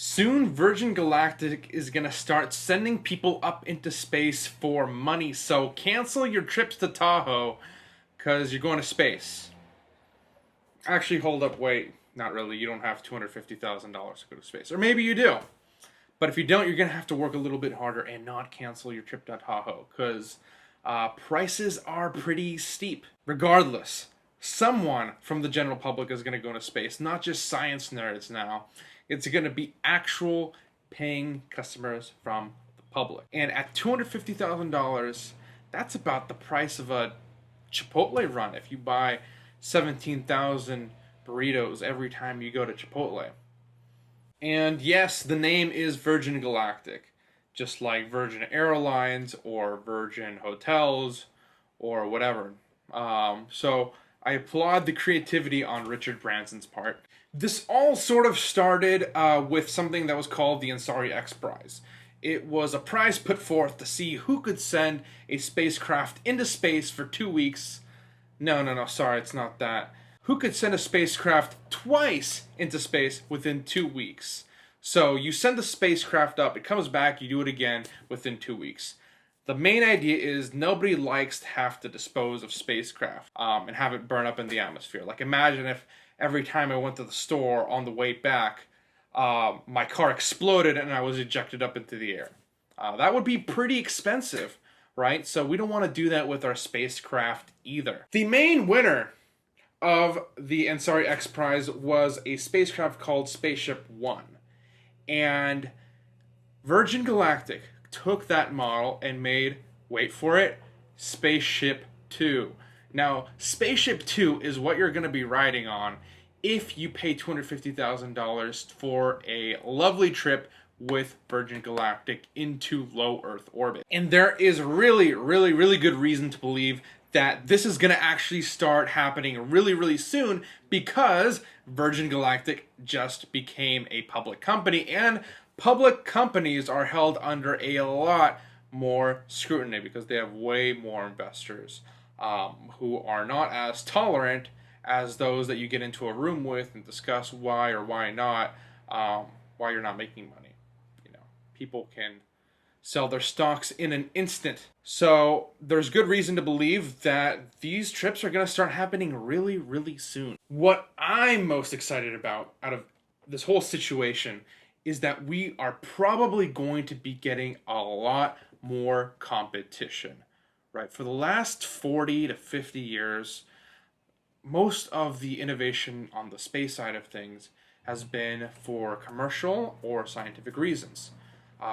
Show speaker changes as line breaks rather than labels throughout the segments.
Soon, Virgin Galactic is going to start sending people up into space for money, so cancel your trips to Tahoe because you're going to space. Actually, hold up, wait. Not really. You don't have $250,000 to go to space. Or maybe you do. But if you don't, you're going to have to work a little bit harder and not cancel your trip to Tahoe because prices are pretty steep. Regardless, someone from the general public is going to go into space, not just science nerds now. It's going to be actual paying customers from the public. And at $250,000, that's about the price of a Chipotle run if you buy 17,000 burritos every time you go to Chipotle. And yes, the name is Virgin Galactic, just like Virgin Airlines or Virgin Hotels or whatever. So I applaud the creativity on Richard Branson's part. This all sort of started with something that was called the Ansari X-Prize. It was a prize put forth to see who could send a spacecraft into space for 2 weeks. No, sorry, it's not that. Who could send a spacecraft twice into space within 2 weeks? So you send the spacecraft up, it comes back, you do it again within 2 weeks. The main idea is nobody likes to have to dispose of spacecraft and have it burn up in the atmosphere. Like imagine if every time I went to the store on the way back, my car exploded and I was ejected up into the air. That would be pretty expensive, right? So we don't want to do that with our spacecraft either. The main winner of the Ansari X-Prize was a spacecraft called SpaceShipOne. And Virgin Galactic took that model and made, wait for it, SpaceShipTwo. Now, SpaceShipTwo is what you're going to be riding on if you pay $250,000 for a lovely trip with Virgin Galactic into low Earth orbit. And there is really good reason to believe that this is going to actually start happening really soon because Virgin Galactic just became a public company, and public companies are held under a lot more scrutiny because they have way more investors who are not as tolerant as those that you get into a room with and discuss why or why not, why you're not making money. You know, people can sell their stocks in an instant. So there's good reason to believe that these trips are going to start happening really soon. What I'm most excited about out of this whole situation is that we are probably going to be getting a lot more competition, right? For the last 40 to 50 years, most of the innovation on the space side of things has been for commercial or scientific reasons.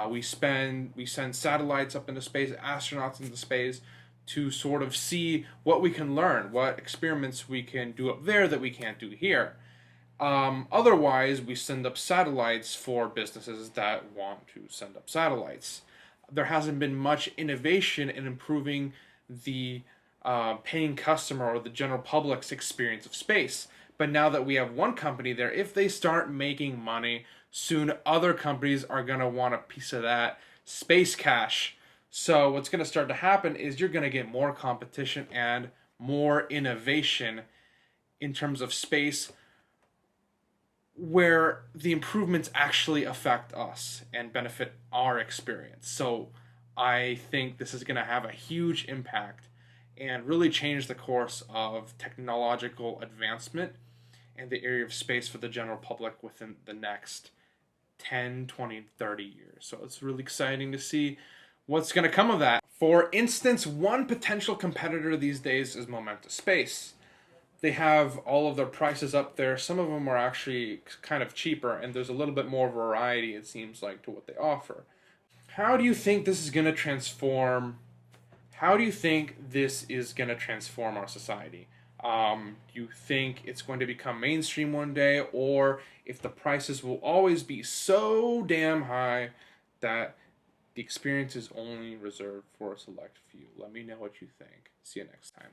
We send satellites up into space, astronauts into space, to sort of see what we can learn, what experiments we can do up there that we can't do here. Otherwise, we send up satellites for businesses that want to send up satellites. There hasn't been much innovation in improving the paying customer or the general public's experience of space. But now that we have one company there, if they start making money, soon other companies are going to want a piece of that space cash. So what's going to start to happen is you're going to get more competition and more innovation in terms of space where the improvements actually affect us and benefit our experience. So I think this is going to have a huge impact and really change the course of technological advancement in the area of space for the general public within the next 10, 20, 30 years. So it's really exciting to see what's going to come of that. For instance, one potential competitor these days is Momenta Space. They have all of their prices up there. Some of them are actually kind of cheaper, and there's a little bit more variety, it seems like, to what they offer. How do you think this is going to transform? How do you think this is going to transform our society? Do you think it's going to become mainstream one day, or if the prices will always be so damn high that the experience is only reserved for a select few? Let me know what you think. See you next time.